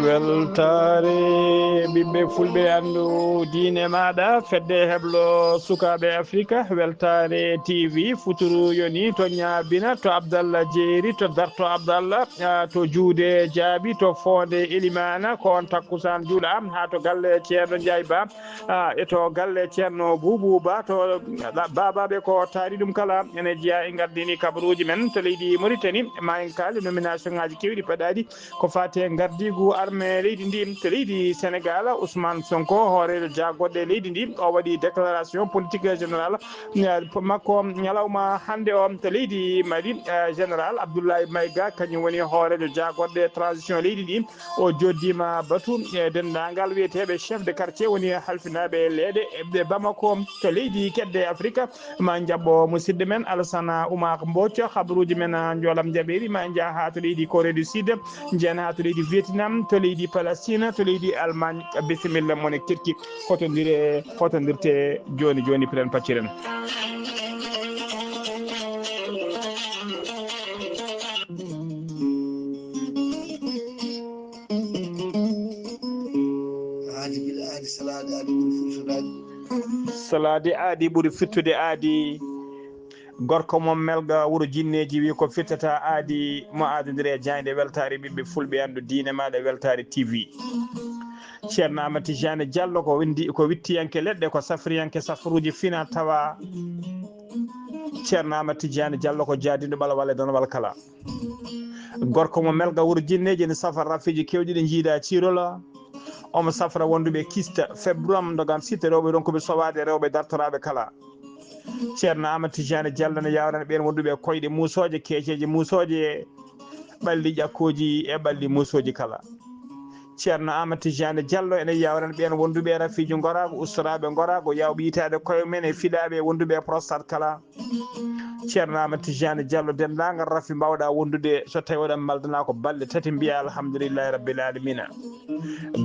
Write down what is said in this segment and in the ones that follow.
weltare ɓiɓɓe fulɓe andu diine maɗa fedde heblo sukaɓe afrique weltare tv futuru yoni to ñabina to abdallah jeeri to darto abdallah to juude jaabi to fonde elimana ko on takkusan juuɗa ha to galle ceerno Ndiaye Ba e to galle ceerno Boubou Ba to babaɓe ko taari ɗum kala ene jeeya e gardini kabaruji men to leydi Mauritanie ma en kaali nomination ngaji kewɗi paɗaɗi ko fate gardigu armée leydi ndi to leydi Sénégal Ousmane Sonko hoorede jaggoɗɗe leydi ndi o waɗi déclaration politique général makko ñalawma hande o to leydi Mali général Abdoulaye Maïga kañum woni hoorede jaggoɗɗe transition leydi ndi o joddima batu e dendagal wiyeteɓe chef de quartier woni halfinaɓe leeɗe ɓe Bamako to leydi kedde Afrique ma jabɓo musidɗo men Alassane Oumar Mbodj habaruji men jolam jaɓeri ma jaa ha to leydi Corée du Sud jeen ha to leydi Vietnam to leydi Palestine to leydi Allemagne bisimilla mone kirki hotodirte joni joni pilen pacciren salade aadi ɓuuri fittude aadi gorko mom melga wuuro jinneji wi ko fittata aadi mo adodiri e jayde weltare ɓiɓɓe fulɓe andu diine maɗa weltare TV ceerno Amadou Tidiane Diallo ko wittiyanke leɗɗe ko safriyanke safruji fina tawa ceerno Amadou Tidiane Diallo ko jaadiɗo ɓala walla donowal kala gorko mo melga wuuro jinneji ne safara rafiji kewɗi ɗi jiida cirola omo safra wonduɓe kista februam dogam sitte rewɓe ronkuɓe sowade rewɓe dartoraɓe kala ceerno Amadou Tidiane Diallo ne yawrana ɓen wonduɓe koyɗe musoje keeceje musoje ɓalli ƴakkoji e ɓalli musoji kala ceerno Amadou Tidiane Diallo ene yawrana ɓen wonduɓe rafiji gorago ustoraɓe gorago yawɓe yitade koye men e fiɗaɓe wonduɓe prostate kala ceerno Amadou Tidiane Diallo dendagal rafi mbawɗa wondude so tawi oɗon maldana ko balɗe tati mbiya alhamdoulillahi rabbil alamina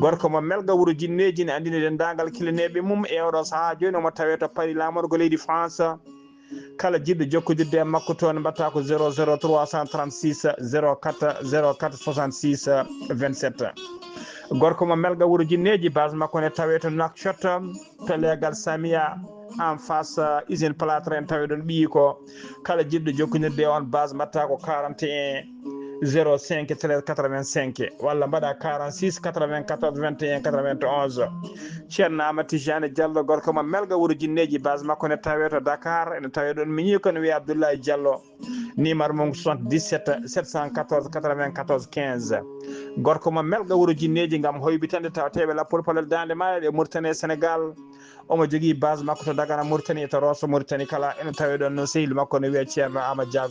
gorko mo melga wuuro jinneji ne andini dendagal kilaneɓe mum e oɗo saaha joni omo tawe to Paris lamorgo leydi France kala jiɗɗo jokkodirde e makko toon mbatta ko 00 336 04 04 66 27 gorko mo melga wuuro jinneji base makko ne tawe to Nouakchott to leegal Samia en face usine plâtre en tawe ɗon ɓiyi ko kala jiɗɗo jokkodirde on base mbatta ko 41 05 13 85 walla mbaɗa 46 94 21 91 ceerno Amadou Tidiane Diallo gorko mo melga wuuro jinneji base makko ne tawe to Dakar ene tawe ɗon miñi ko ne wiye Abdoulaye Diallo numéro mum 77 714 94 15 gorko mo melga wuuro jinneji gam hoybitande tawateɓe lappol palol dande maayo ɗe Mauritanie Sénégal omo jogui base makko to Dagana Mauritanie to Rosso Mauritanie kala ene tawe ɗon no sehil makko ne wiye ceerno Amadou Dia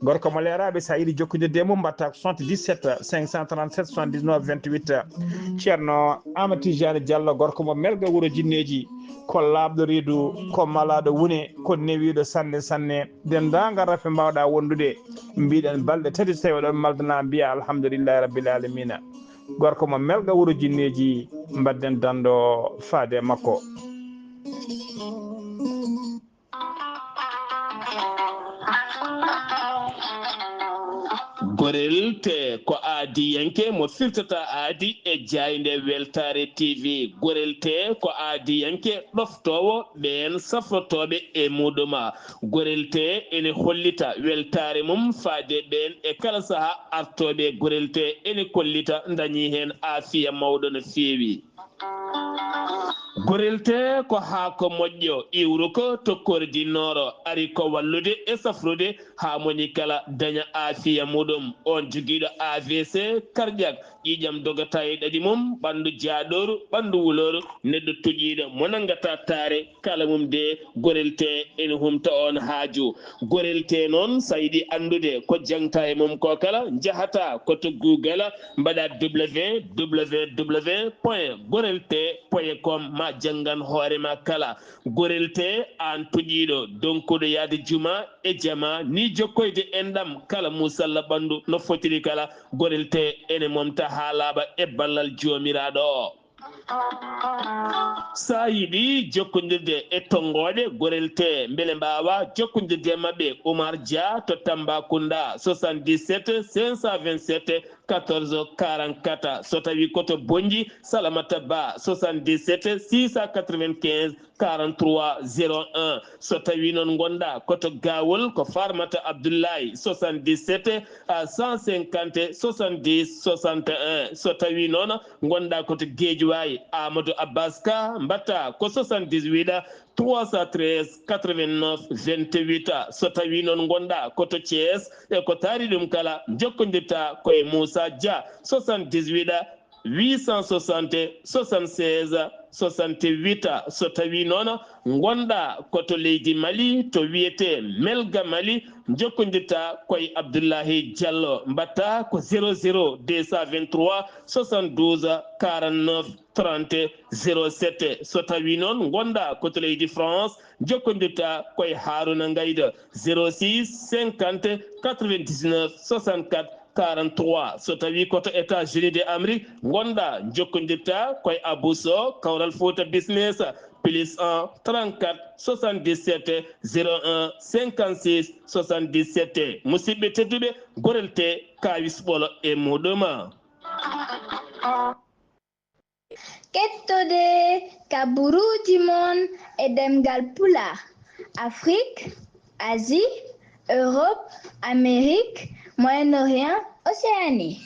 gorko mo leeraɓe sa yiiɗi jokkodirde mum mbatta ko 77 537 79 28 ceerno Amadou Tidiane Diallo gorko mo melga wuuro jinneji ko labɗo reedu ko malaɗo wune ko newiɗo sanne sanne dendagal rafe mbawɗa wondude mbiɗen balɗe tati tawi oɗon maldana mbiya alhamdoulillahi rabbil alamina gorko mo melga wuuro jinneji mbadden dando faade makko gorel te ko aadi yanke mo firtata aadi e jayde weltare TV gorel te ko aadi yanke ɗoftowo ɓen safrotoɓe e muɗuma gorel te ene hollita weltare mum faade ɓen e kala saaha artoɓe gorel te ene kollita dañi hen aafiya mawɗo no feewi gorel te ko haako moƴƴo iwru ko tokkore dinnoro ari ko wallude e safrude ha moni kala daña aafiya muɗum on joguiɗo AVC cardiaque ƴiƴam dogata e ɗaɗi mum ɓandu jaaɗoru ɓandu wuloru neɗɗo toƴiɗo mo nangata taare kala mum de gorel te ene humta on haaju gorel te noon sa yiɗi andude ko jangta e mum ko kala jahata koto Google mbaɗa www.gorelte.com ma jangan hoorema kala gorel te an toƴiɗo donkuɗo yaade juma e jama ni jokkoyde enɗam kala musalla ɓandu no fotiri kala gorel te ene momta ha laaɓa e ballal jomiraɗo o sa yiɗi jokkodirde e tongoɗe gorelte beele mbawa jokkodirde mabɓe Oumar Dia to Tambacounda 77 527 14 44 so tawi koto Bonji Salamata Ba 77 695 43 01 so tawi noon gonɗa koto Gawol ko Farmata Abdoulaye 77 150 70 61 so tawi noon gonɗa koto Guédiawaye Amadou Abbas Ka mbatta ko 78 313 89 28 so tawi noon gonɗa koto Thiès e ko taari ɗum kala jokkodirta koye Moussa Dia 78 860 76 68 so tawi noon gonɗa koto leydi Mali to wiyete Melga Mali jokkodirta koye Abdoulahi Diallo mbatta ko 00 223 72 49 30 07 so tawi noon gonɗa koto leydi France jokkodirta koye Haruna Ngayda 06 50 99 64 43 so tawi koto États-Unis d'Amérique gonɗa jokkodirta koye Abousso Kawral Fouta Business plus 1 34 77 01 56 77 musidɓe tedduɓe gorelte kawis ɓolo e muɗuma kettode kaburuji mon e demgal pulaar Afrique, Asie, Europe, Amérique, Moyen-Orient, Océanie.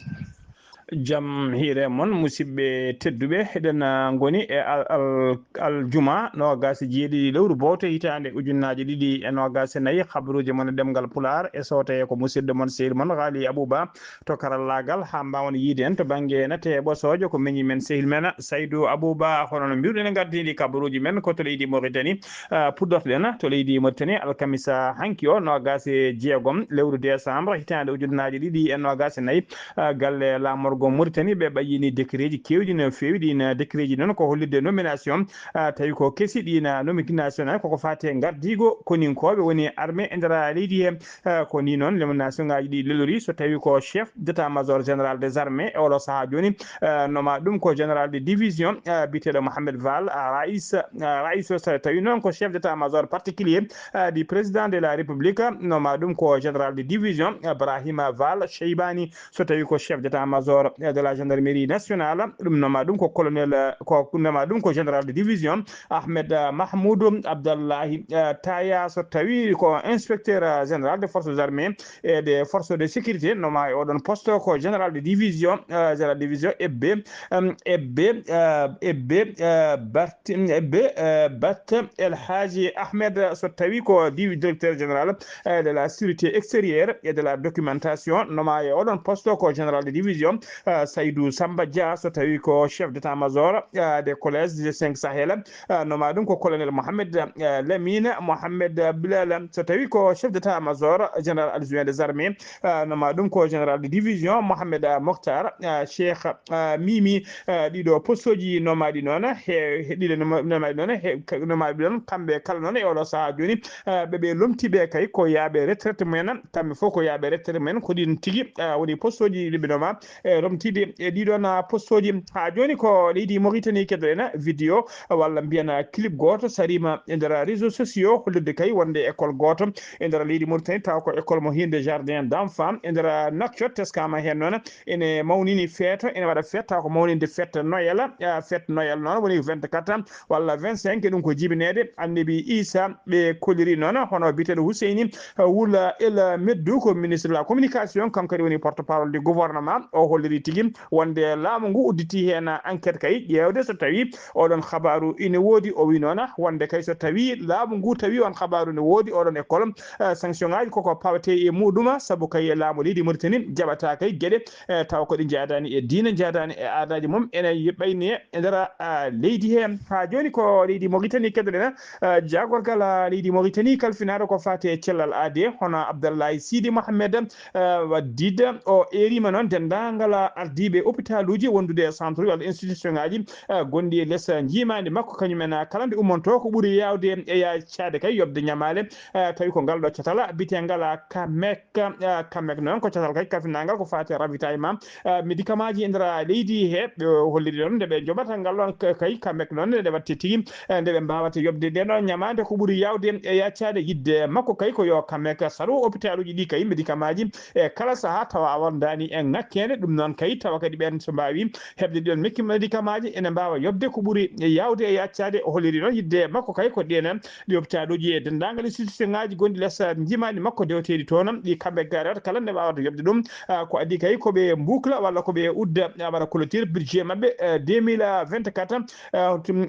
Jam hiire mon musidɓe tedduɓe eɗen goni e aljuma nogas jeeɗiɗi lewru bowto hitande ujunnaje ɗiɗi e nogas e nayyi habaruji mon e ɗemgal pular e sowtaye ko musidɗo mon sehil mon Haali Abouba to karallagal ha mbawon yiide en to banggue nate ɓosojo ko meñi men sehil men Saydou Abouba hono no mbiruɗen gardidi kabaruji men ko to leydi Mauritanie puɗɗortoɗen to leydi Mauritanie alkamisa hanki o nogas e jeegom lewru décembre hitande ujunnaje ɗiɗi e nogas e nayyi galle lamorgo Mauritanie ɓe ɓayini décret ji kewɗi no fewi ɗin décret ji noon ko hollirde nomination tawi ko keesi ɗin nomination koko fate gardigo koninkoɓe woni armée e nder leydi he ko ni noon nomination ngaji ɗi lelori so tawi ko chef d' état major général des armées e oɗo saaha joni noma ɗum ko général de division biteɗo Mohamed Val rais so tawi noon ko chef d' état major particulier du président de la république noma ɗum ko général de division Brahima Val Cheybani so tawi ko chef d' état major de la gendarmerie nationale ɗum noma ɗum ko colonel ko noma ɗum ko général de division Ahmed Mahmoudou Abdallahi Taya so tawi ko inspecteur général des forces armées et des forces de sécurité noma e oɗon poste ko général de division Bat El Hadji Ahmed so tawi ko directeur général de la sécurité extérieure et de la documentation noma e oɗon poste ko général de division Saydou Samba Dia so tawi ko chef d'état major des collèges des 5 Sahel noma ɗum ko colonel Mohamed Lamine Mohamed Bilal so tawi ko chef d'état major général adjoint des armées noma ɗum ko général de division Mohamed Mokhtar Cheikh Mimi ɗiɗo postoji nomaɗi noon ɗiɗo nomaɗi noon nomaɓe ɗon kamɓe kala noon e oɗo saaha joni ɓeɓe lomtiɓe kay ko yaaɓe retraite mumen kamɓe fof ko yaaɓe retraite mumen ko ɗin tigui woni postoji ɗiɓe noma romtide e ɗiɗon postoji ha joni ko leydi Mauritanie keɗoɗen vidéo walla mbiyan clip goto sarima e nder réseaux sociaux hollirde kay wonde école goto e nder leydi Mauritanie taw ko école mo hinde jardin d' enfant e nder Nouakchott teskama hen noon ene mawnini feeto ene waɗa fête taw ko mawninde fête Noël noon woni 24 walla 25 ɗum ko jibinede annabi Issa ɓe kolliri noon hono biteɗo Husseini Wula El Meddou ko ministre de la communication kanko kadi woni porte parole du gouvernement o holliri tigui wonde laamu ngu udditi hen enquête kay ƴewde so tawi oɗon habaru ine woodi o wi noon wonde kay so tawi laamu ngu tawi on habaru ne woodi oɗon école sanction ngaji koko pawate e muɗuma saabu kay laamu leydi Mauritanie jaɓata kay gueɗe taw ko ɗi jaadani e diina jaadani e aadaji mum ene ɓayni e nder leydi he ha joni ko leydi Mauritanie keɗoɗen jagorgal leydi Mauritanie kalfinaɗo ko fate cellal aade hono Abdallahi Sidi Mohamed waddide o erima noon dendagal walla ardiɓe hôpitaluji wondude e centre walla institution ngaji gondi e less jimande makko kañumen kala nde ummonto ko ɓuuri yawde e yaccade kay yobde ñamale tawi ko ngal ɗo catala bitegal kamek noon ko catal kay kafinagal ko fati ravitaillement médicament ji e nder leydi he ɓe holliri ɗon nde ɓe joɓata ngal ɗon kay kamek noon nde watte tigui nde ɓe mbawata yobde ɗeɗon ñamade ko ɓuuri yawde e yaccade yidde makko kay ko yo kamek saɗo hôpital uji ɗi kay médicament ji e kala saaha tawa a wondani e ŋakkede ɗum noon kay tawa kadi ɓen so mbawi hebde ɗiɗon mekki médicament ji ene mbawa yobde ko ɓuuri yawde e yaccade o holliri noon yidde makko kay ko ɗenen ɗi hôpital uji e dendagal institution ngaji gonɗi less jimadi makko dewteɗi toon ɗi kamɓe garata kala nde wawata yobde ɗum ko addi kay koɓe boucla walla koɓe udda waɗa clôture budget mabɓe 2024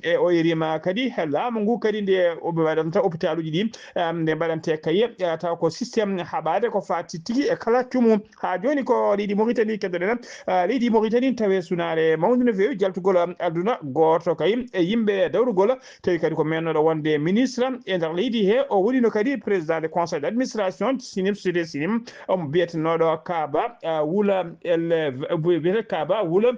e o yerima kadi laamu ngu kadi nde oɓe waɗanta hôpital uji ɗi nde mbaɗante kaye taw ko systéme haɓade ko fati tigui e kala cumu ha joni ko leydi Mauritanie keddoɗen leydi Mauritanie tawe sunare mawdu no fewi jaltugol aduna goto kay e yimɓe dawrugol tawi kadi ko mennoɗo wonde ministre e nder leydi he o wonino kadi président du conseil d' administration sinim sude sinim omo biyetenoɗo Kaba Wula biyete Kaba Wula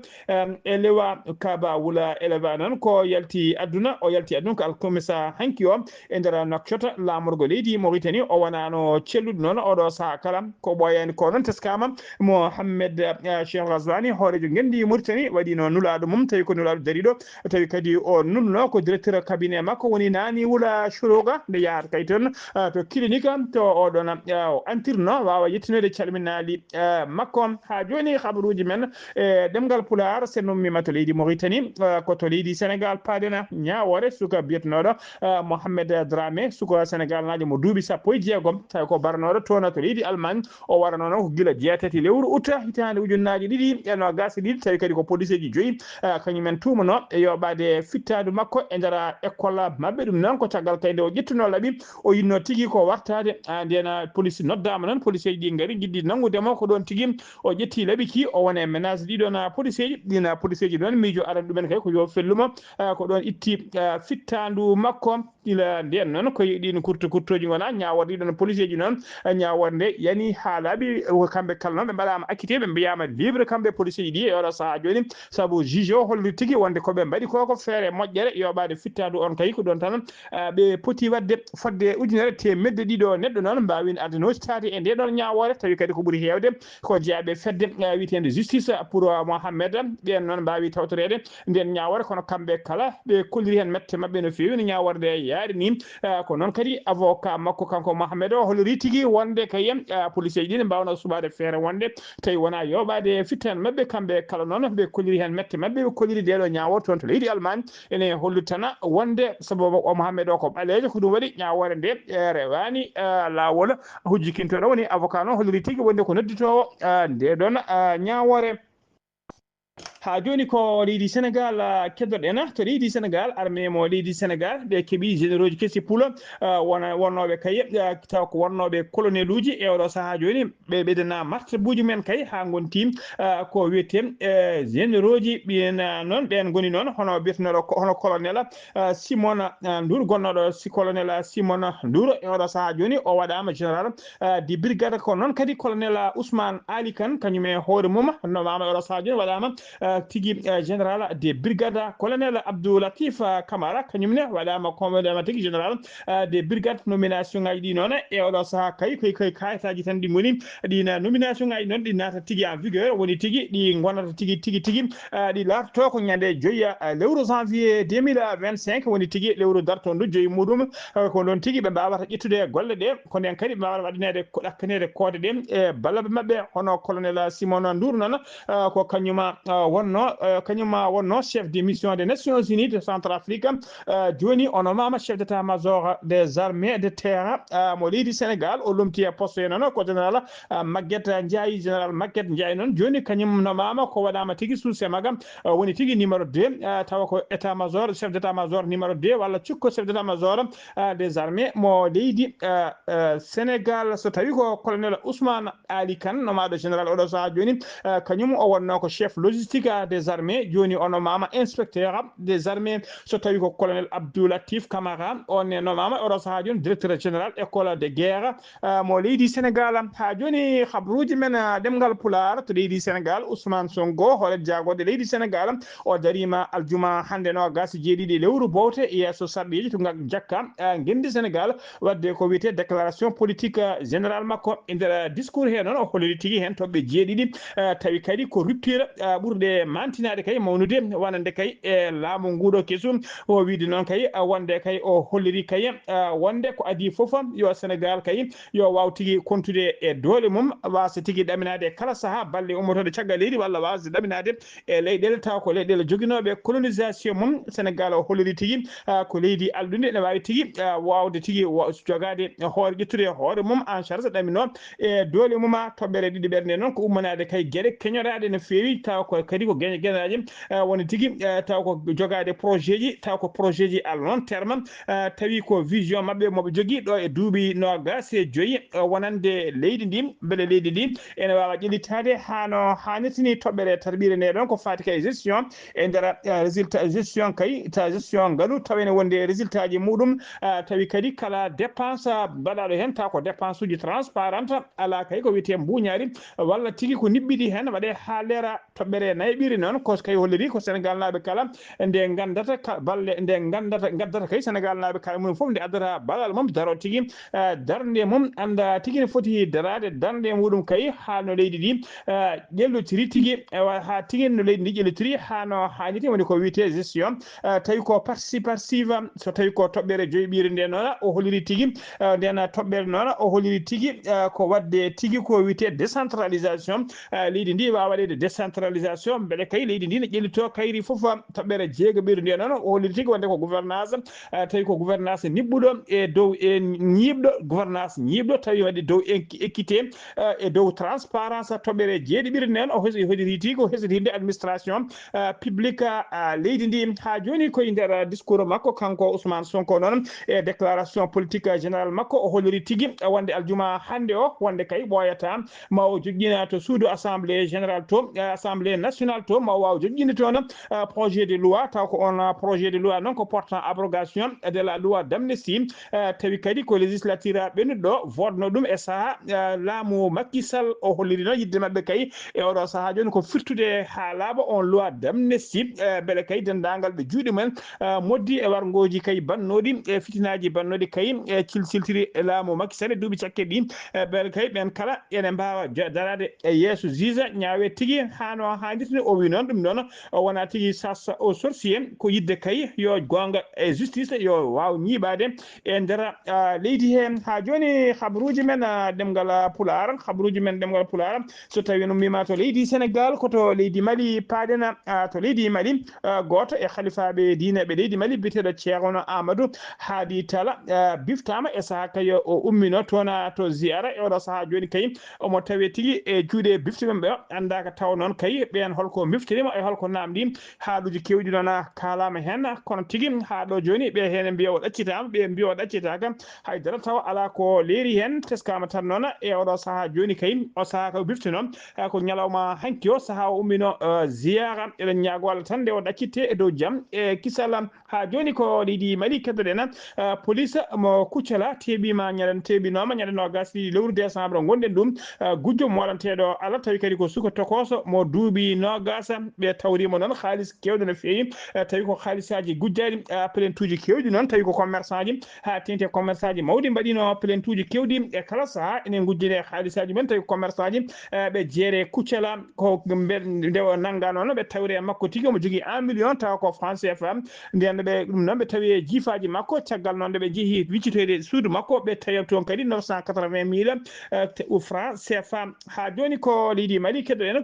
elewa Kaba Wula eleva noon ko yalti aduna o yalti aduna ko alkomisa hanki o e nder nokkata lamorgo leydi Mauritanie o wonano cellude noon oɗo saaha kala ko ɓoyani ko noon teskama Mohamed Cheikh Razwani hoorejo gendi Mauritanie waɗino nulaɗo mum tawi ko nulaɗo dariɗo tawi kadi o nulno ko directeur cabinet makko woni Nani Wula Chouroga nde yahata kay toon to clinique to oɗon antirno wawa yettinode calminali makko ha joni habaruji men e ɗemgal Pulaar sen ummima to leydi Mauritanie ko to leydi Sénégal paadena ñawore suka biyetenoɗo Mohamed Dramé suka Sénégal najo mo duuɓi 16 tawi ko barnoɗo toon to leydi Allemagne o warano noon ko guila jeetati lewru août hitande ujunnaje ɗiɗi e nogas ɗiɗi tawi kadi ko police ji 5 kañumen tumano e yoɓade fittadu makko e nder école mabɓe ɗum noon ko caggal kay nde o ƴettuno laaɓi o yinno tigui ko wartade ndena police noddama noon police ji ɗi gaari jiɗɗi nangudemo ko ɗon tigui o ƴetti laaɓi ki o wone ménage ɗiɗon police ji ɗina police ji ɗon miijo aran ɗumen kay ko yo fellumo ko ɗon itti fittandu makko ila nden noon ko ɗin kurtoji gona ñaworde ɗiɗon police ji noon ñaworde yani ha laaɓi kamɓe kala noon ɓe mbaɗama acquitté ɓe mbiyama libre kamɓe police ji ɗi e oɗo saaha joni saabu juge o holli tigui wonde koɓe mbaɗi koko feere moƴƴere yoɓade fittadu on kay ko ɗon tan ɓe poti wadde fodde ujunere temedde ɗiɗo neɗɗo noon mbawin arde nositade e nde ɗon ñawore tawi kadi ko ɓuuri hewde ko jeeyaɓe fedde witende justice pour Mohamed ɓen noon mbawi tawtorede nden ñawore kono kamɓe kala ɓe kolliri hen mette mabɓe no fewi no ñaworde yaari ni ko noon kadi avocat makko kanko Mohamed o holliri tigui wonde kayem police ji ɗi ne mbawno suɓade feere wonde tawi wona yoɓade fittane mabɓe kamɓe kala noon ɓe kolliri hen mette mabɓe ɓe kolliri ndeɗo ñawore toon to leydi Allemagne ene hollude tan wonde sababu o Mohamed o ko ɓalejo ko ɗum waɗi ñawore nde rewani lawol hujjikintoɗo woni avocat noon holliri tigui wonde ko nodditowo ndeɗon ñawore ha joni ko leydi Sénégal keddoɗen to leydi Sénégal armée mo leydi Sénégal ɓe keeɓi généraux ji kessi puula wonnoɓe kay taw ko wonnoɓe colonel uji e oɗo saaha joni ɓe ɓeydana martabuji men kay ha gonti ko wiyete généraux ji ɓen noon ɓen goni noon hono biyetenoɗo hono colonel Simon Ndour gonnoɗo colonel Simon Ndour e oɗo saaha joni o waɗama général di brigade ko noon kadi colonel Ousmane Ali Kane kañum e hoore mum nomama e oɗo saaha joni waɗama tigui général des brigades colonel Abdou Latif Camara kañumne waɗama commandement tigui général des brigades nomination ngaji ɗi noon e oɗo saaha kay koye kayitaji tan ɗi goni ɗina nomination ngaji noon ɗi nata tigui en vigueur woni tigui ɗi gonata tigui ɗi larto ko ñande 5 lewru janvier 2025 woni tigui lewru darto ndu 5 muɗum ko ɗon tigui ɓe mbawata ƴettude golle ɗe ko nden kadi ɓe mbawata waɗinede ko ɗakkanede koode ɗe e ballaɓe mabɓe hono colonel Simon Ndour noon ko kañuma wonno chef de mission des Nations Unies de Centrafrique joni o nomama chef d'état major des armées de terre mo leydi Sénégal o lomti e poste noon ko général Maguette Ndiaye général Maguette Ndiaye noon joni kañum nomama ko waɗama tigui suuse magam woni tigui numéro 2 tawa ko état major chef d'état major numéro 2 walla cukko chef d'état major des armées mo leydi Sénégal so tawi ko colonel Ousmane Ali Kane nomaɗo général oɗo saaha joni kañum o wonno ko chef logistique des armées joni ono mama inspecteur des armées so tawi ko colonel Abdoulatif Camara on e nomama oɗo saha joni directeur général école de guerre mo leydi Sénégal ha joni habruji men demgal pular to leydi Sénégal Ousmane Sonko hoore jagode leydi Sénégal o darima aljuma hande no gasi jeeɗiɗi lewru bowte yesso sarɗiji to jakka gendi Sénégal wadde ko wiyete déclaration politique général makko e nder discours he noon o holiri tigui hen toɓɓe jeeɗiɗi tawi kadi ko rupture ɓurde mantinade kay mawnude wonande kay e laamu nguɗo kesum o wiide noon kay wonde kay o holliri kay wonde ko adi foof yo Sénégal kay yo waw tigui kontude e doole mum wasa tigui ɗaminade e kala saaha balle ummotode caggal leydi walla wasa ɗaminade e leyɗele taw ko leyɗele joguinoɓe colonisation mum Sénégal o holliri tigui ko leydi alɗunde ne wawi tigui wawde tigui jogade hoore ƴettude hoore mum en charge ɗamino e doole muma toɓɓere ɗiɗi ɓernde noon ko ummanade kay gueɗe keñoraɗe no fewi taw ko kadi ko gueɗaji woni tigui taw ko jogade projet ji taw ko projet ji à long terme tawi ko vision mabɓe moɓe jogui ɗo e duuɓi 25 wonande leydi ndi beele leydi ndi ene wawa ƴellitade hano hannirtini toɓɓere tarbire nde ɗon ko fati kay gestion e nder résultat gestion kay ta gestion ngaalu tawene wonde résultat ji muɗum tawi kadi kala dépense mbaɗaɗo hen taw ko dépense uji transparente ala kay ko wiyete mbuñari walla tigui ko niɓɓiɗi hen waɗe ha leera toɓɓere nayɓiri noon ko kay holliri ko Sénégal naaɓe kala nde gandata balle nde gaddata kay Sénégal naaɓe kala mum foof nde addata ballal mum daro tigui darde mum anda tigui ne foti darade darde muɗum kay ha no leydi ndi ƴellotiri tigui ha tigui no leydi ndi ƴellotiri ha no hanniti woni ko wiyete gestion tawi ko participative so tawi ko toɓɓere joyiɓiri nde noon o holliri tigui nden toɓɓere noon o holliri tigui ko wadde tigui ko wiyete décentralisation leydi ndi wawa waɗede décentralisation beele kay leydi ndi ne ƴellito kayri foof toɓɓere jeegoɓiri nde noon o holliri tigui wonde ko gouvernance tawi ko gouvernance niɓɓuɗo e dow e ñiɓɗo gouvernance ñiɓɗo tawi waɗi dow équité e dow transparence toɓɓere jeeɗiɓiri nden o holliri tigui ko hesitinde administration publique leydi ndi ha joni koye nder discours makko kanko Ousmane Sonko noon e déclaration politique général makko o holliri tigui wonde aljuma hande o wonde kay ɓoyata ma o joƴƴina to suudu assemblée général to assemblée nationale to ma o waw joƴƴinde toon projet de loi taw ko on projet de loi noon ko portant abrogation de la loi d'amnistie tawi kadi ko législature ɓennuɗo vodno ɗum e saaha laamu Macky Sall o holliri noon yidde mabɓe kay e oɗo saaha joni ko firtude ha laaɓa on loi d'amnistie beele kay dendagal ɓe juuɗe mumen moddi e wargoji kay bannoɗi e fitinaji bannoɗi kay e ciltiri e laamu Macky Sall e duuɓi cakke ɗi beele kay ɓen kala ene mbawa darade e yeeso juge ñaawe tigui hano hannirtini o wi noon ɗum noon wona tigui sas au sorcier ko yidde kay yo gonga e justice yo waw ñiɓade e nder leydi he ha joni habruji men ɗemgal pular habruji men ɗemgal pular so tawi no mbima to leydi Sénégal koto leydi Mali paɗena to leydi Mali goto e khalifaɓe diineɓe leydi Mali biteɗo Ceerno Amadou Haadi Talla biftama e saaha kay o ummino toon to ziyara e oɗo saaha joni kay omo tawi tigui e juuɗe biftimen ɓe andaka taw noon kay ɓen holko miftirima e holko namdi haaluji kewɗi noon kalama hen kono tigui ha ɗo joni ɓe hen mbiya o ɗaccitama ɓe mbiya o ɗaccitaka haydara taw ala ko leeri hen teskama tan noon e oɗo saaha joni kay o saaha ko biftino ko ñalawma hanki o saaha o ummino ziyara eɗen ñaago Allah tan nde o ɗaccitte e dow jaam e kisal ha joni ko leydi Mali keddoɗen police mo Kuccala teeɓima teeɓinoma ñande nogas ɗiɗi lewru décembre gonɗen ɗum gujjo mo waɗanteɗo Allah tawi kadi ko suka tokoso mo duuɓi nogas ɓe tawrimo noon haalis kewɗo no fewi tawi ko haalisaji gujjaɗi plainte uji kewɗi noon tawi ko commerçant ji ha tengti commerçant ji mawɗi mbaɗino plainte uji kewɗi e kala saaha enen gujjine haalisaji men tawi ko commerçant ji ɓe jeere Kuccala ko nde o nangga noon ɓe tawri e makko tigui omo jogui 1 million tawa ko franc CFA nden ɓe ɗum noon ɓe tawi e jiifaji makko caggal noon nde ɓe jeehi wiccitoyde suudu makko ɓe tawi toon kadi 980 000 franc CFA ha joni ko leydi Mali keddoɗen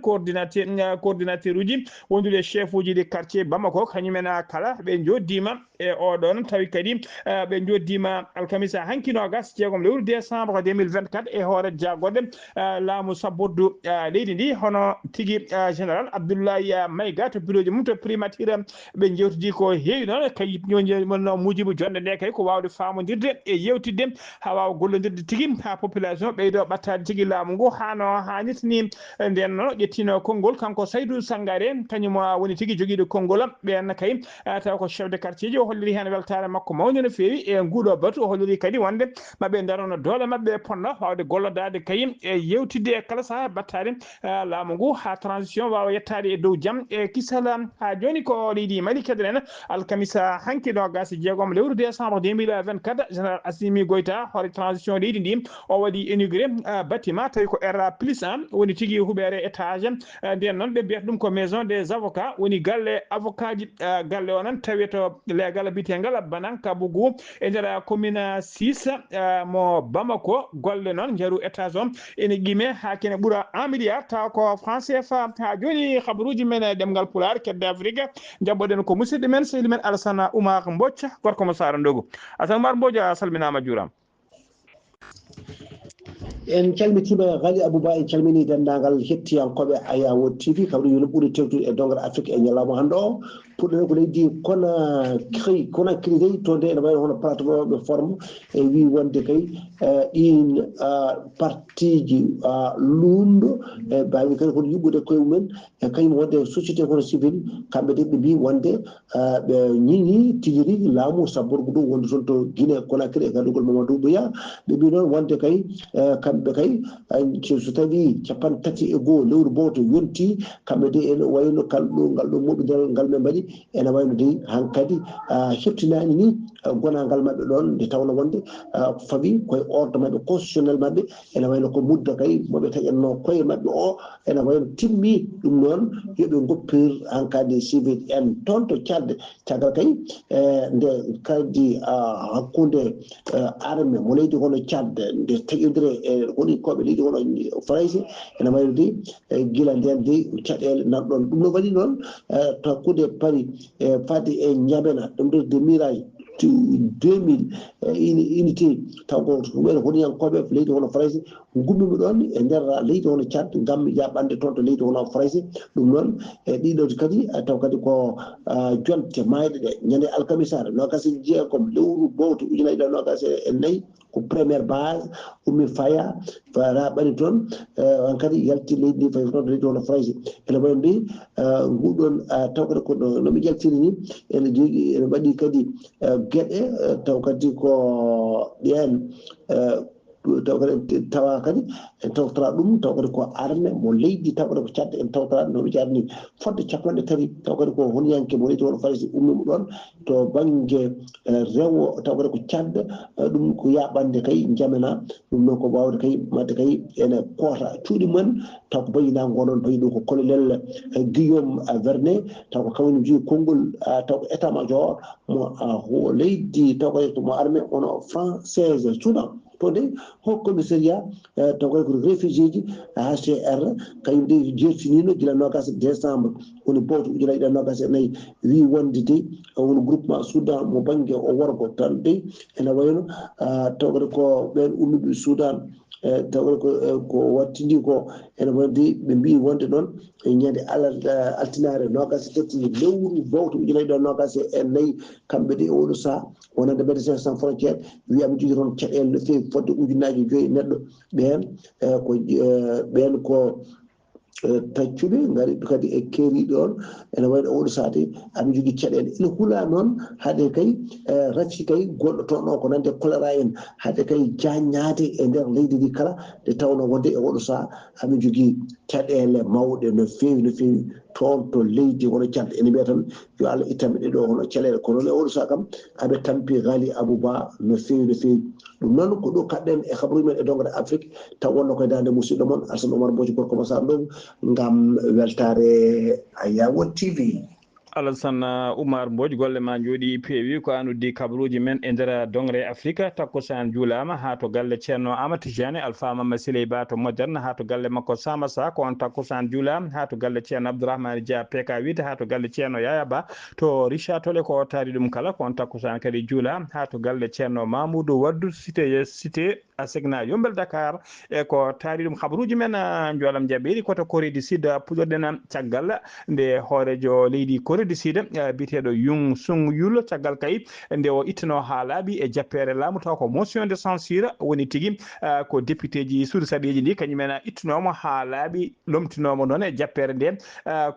coordinateur uji wondude chef uji ɗi quartier Bamako kañumen kala ɓe joddima e oɗon tawi kadi ɓe joddima alkamisa hankino gas jeegom lewru décembre 2024 e hoore jagode laamu sabbordu leydi ndi hono tigui général Abdoulaye Maïga to bureau ji mum to primature ɓe jewtidi ko heewi noon kay ñono mujibu jonde nde kay ko wawde famodirde e yewtidde ha wawa gollodirde tigui ha population ɓeydo ɓattade tigui laamu ngu hano hannitni nden noon ƴettino konngol kanko Saydou Sangare kañum woni tigui joguiɗo konngol ɓen kay taw ko chef de quartier ji o holliri hen weltare makko mawde no fewi e nguɗo batu o holliri kadi wonde maɓe darono doole mabɓe ponno wawde gollodade kay e yewtidde e kala saaha battade laamu ngu ha transition wawa yettade e dow jaam e kisala ha joni ko leydi Mali kedren alkamisa hanki nogas jeegom lewru décembre 2024 général Assimi Goïta hoore transition leydi ndi o waɗi inauguré bâtiment tawi ko R plus 1 woni tigui huɓere étage nden noon ɓe mbiyata ɗum ko maison des avocats woni galle avocat ji galle o noon tawi to legal biyetegal Bananka Bougou e nder commune 6 mo Bamako golle noon jaaru étage o ene qime ha kene ɓuura 1 milliard taw ko franc CFA ha joni habaruji men ɗemgal Pulaar kedde Afrique jabboɗen ko musidɗo men sehli men Alassane Oumar Mbodj gorko mo Sara Ndogo Alassane Oumar Mbodj a salminama juurama en calmitima Ghali Abouba en calmini dendagal hettiyankoɓe Ayawo TV kamɗum yino ɓuuri tewtude e dongal Afrique e ñalawma hande o puɗɗo ko leydi Conakry dey to nde ene wayno hono plateforme ɓe forme e wi wonde kay ɗin parti ji luundo e mbawi kadi kono yuɓɓude koye mumen e kañum wonde société kono civil kamɓe de ɓe mbi wonde ɓe ñiñi tigui rigui laamu sabborgo ɗum wonde toon to Guinée Conakry e gandugol Mamadou Bouya ɓe mbi noon wonde kay kamɓe kay so tawi 31 lewru bowto yonti kamɓe de ene wayno ngal ɗo moɓidal ngal ɓe mbaɗi ene wayno de hankkadi heftinani ni gonangal mabɓe ɗon nde tawno wonde fawi koye ordre mabɓe constitutionnel mabɓe ene wayno ko mudda kay moɓe taƴanno koye mabɓe o ene wayno timmi ɗum noon yoɓe goppir hankkadi civil en toon to cadde caggal kay nde kadi hakkude armé mo leydi hono cadde nde taƴodire e woni koɓe leydi hono France ene wayno de guila nden de caɗele nanɗon ɗum no waɗi noon takkude paari fadde e ñamena ɗum de miraille 2000 unité taw ko ɗumen honiyankoɓe leydi hono France gummimi ɗon e nder leydi hono Tchad gam yaɓande toon to leydi hono France ɗum noon e ɗiɗo kadi taw kadi ko jonte mayɗe ɗe ñande alkamisare nogas jeegom lewru bowto ujunere ɗiɗi nogas e nayyi ko première base ummi faya raɓani toon on kadi yalti leydi ndi fayi toon leydi hono France ene wayi ndi nguɗon taw kadi ko nomi jaltiri ni ene jogui ene waɗi kadi gueɗe taw kadi ko ɓen taw kadi tawa kadi en tawtora ɗum taw kadi ko armé mo leydi taw kadi ko cadde en tawtora nomi jarni fodde 30 taw kadi ko honiyanke mo leydi hono France ummimo ɗon to banggue rewo taw kadi ko cadde ɗum ko yaɓande kay jamena ɗum noon ko wawde kay madde kay ene koota cuuɗi mumen taw ko bayinago gonon bayi ɗum ko colonel Guillaume Vernet taw ko kawni jogui konngol taw ko état major mo leydi taw kadi mo armé ono française Soudan to de haut commissariat taw kadi ko réfugié ji HCR kañum de jertinino gila nogas décembre woni bowto ujunere ɗiɗi nogas e nayyi wi wonde de woni groupement Soudan mo banggue o worgo tan de ene wayno taw kadi ko ɓen ummiɓe Soudan taw ko wattidi ko ene wonde ɓe mbi wonde noon e ñande altinare nogas tati lewru bowto ujunere ɗiɗi nogas e nayyi kamɓe de oɗo saaha wonande Médecins Sans Frontières wiyama jogui toon caɗele no fewi fodde ujunnaje 5 neɗɗo ɓen ko taccuɓe gari kadi e keeriɗo on ene wayno oɗo saate aɓe jogui caɗele ene huula noon haade kay racci kay goɗɗo toon o ko nande choléra en haade kay jaññade e nder leydi ndi kala nde tawno wonde e oɗo saaha aɓe jogui caɗele mawɗe no fewi toon to leydi hono Tchad ene mbiya tan yo Allah ittanɓe ɗeɗo hono caɗele kono e oɗo saaha kam aɓe tampi Ghali Abouba no fewi ɗum noon ko ɗo kaɗɗen e habaruji men e dongre Afrique taw wonno koye dande musidɗo moon Alassane Oumar Mbodj gorko mo Sara Ndogo ngam weltare Ayawo TV Alassane Oumar Mbodj golle ma jooɗi peewi ko anuddi kabaruji men e nder dongre Afrique takkusan juulama ha to galle ceerno Amadou Tidiane Alpha Mama Siley Ba to Moderne ha to galle makko Samba Sa ko on takkusan juulama ha to galle ceerno Abdourahmane Dia PK8 ha to galle ceerno Yaya Ba to Richard Tolle ko taari ɗum kala ko on takkusan kadi juula ha to galle ceerno Mamoudou Waddou cité Asegna Yombel Dakar e ko taari ɗum habaruji men jolam jaɓɓiri koto Corée du Sud puɗorɗen caggal nde hoorejo leydi Corée du Sud biteɗo Yoon Sung Yeol caggal kay nde o ittano ha laaɓi e jappere laamu taw ko motion de censure woni tigui ko député ji suudu saɗeji ndi kañumen ittanoma ha laaɓi lomtinoma noon e jappere nde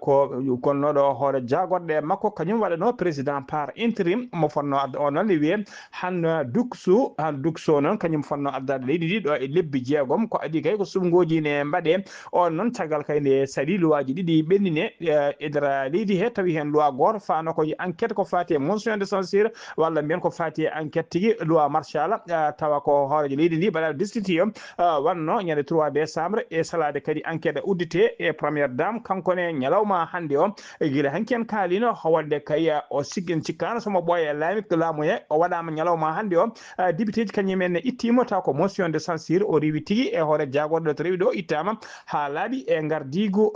ko konnoɗo hoore jagorɗe makko kañum waɗano président par intérim mo fonno o noon wiye Han Duck-soo noon kañum fonno addade leydi ndi ɗo e lebbi jeegom ko adi kay ko sumgoji ne mbaɗe on noon caggal kay nde saɗi luwaji ɗiɗi ɓennine e nder leydi he tawi hen loi goto fano ko enquête ko fati e motion de censure walla mbiyen ko fati e enquête tigui loi martial tawa ko hoorejo leydi ndi mbaɗa destitué wanno ñande 3 décembre e salade kadi enquête uddite e première dame kankone ñalawma hande o guila hanki en kaalino wadde kay o siggen cikkano somo ɓooya laamu he o waɗama ñalawma hande o député ji kañumen ittima taw ko motion de censure o rewi tigui e hoore jagorɗo to rewi ɗo ittama ha laaɓi e gardigu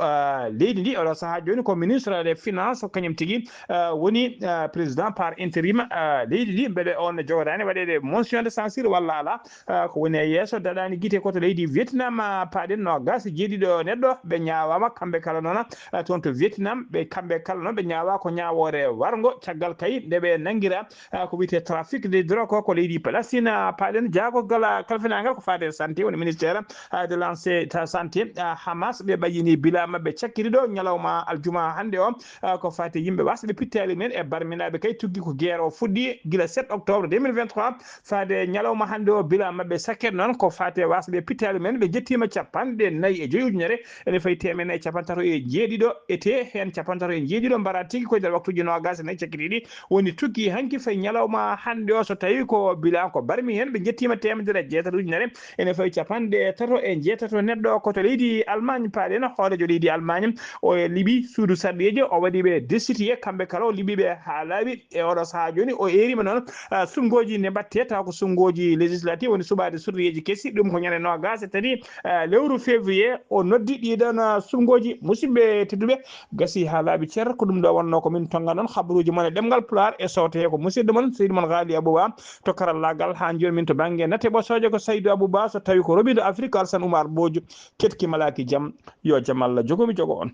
leydi ndi oɗo saaha joni ko ministre des finances kañum tigui woni président par intérim leydi ndi mbeɗe on jogoɗani waɗede motion de censure walla ala ko woni e yesso daɗani guite koto leydi Vietnam paaɗen no gas jeeɗiɗo neɗɗo ɓe ñawama kamɓe kala noon toon to Vietnam ɓe kamɓe kala noon ɓe ñawa ko ñawore wargo caggal kay ndeɓe nanguira ko wiyete trafic de drogue ko leydi Palestine paaɗen jaagogal kalfinagal ko fate santé woni ministére de lancé santé Hamas ɓe ɓayini bila mabɓe cakkiri ɗo ñalawma aljuma hande o ko fati yimɓe wasɓe pittali men e barminaɓe kay tuggi ko guerre o fuɗɗi guila 7 octobre 2023 fade ñalawma hande o bila mabɓe sakkere noon ko fate wasɓe pittali men ɓe jettima 45 ujunere ene fayi temen e 37 ete hen 37 mbara tigui koye nder waktuji nogas nayi cakkiriɗi woni tuggi hanki fayi ñalawma hande o so tawi ko bilan ko barmi hen ɓe jettima 17 ujunere ene fayi 37 neɗɗo koto leydi Allemagne paaɗen hoorejo leydi Allemagne o liiɓi suudu sarɗeji o waɗiɓe destitué kamɓe kala o liiɓiɓe ha laaɓi e oɗo saaha joni o erima noon sumgoji ne mbatte taw ko sumgoji législative woni suɓade surriyeji kessi ɗum ko ñande nogas tati lewru février o noddi ɗiɗon sumgoji musidɓe tedduɓe gasi ha laaɓi ceer ko ɗum ɗo wonno ko min tonga noon habaruji moon e ɗemgal Pulaar e sowte ko musidɗo moon seydi moon Ghali Abouba to karallagal ha joni min to banggue natte ɓosoje ko Saydou Abouba so tawi ko robido Afrique Alassane Oumar Mbodj ketki malaki jaam yo jaam Allah jogomi jogo on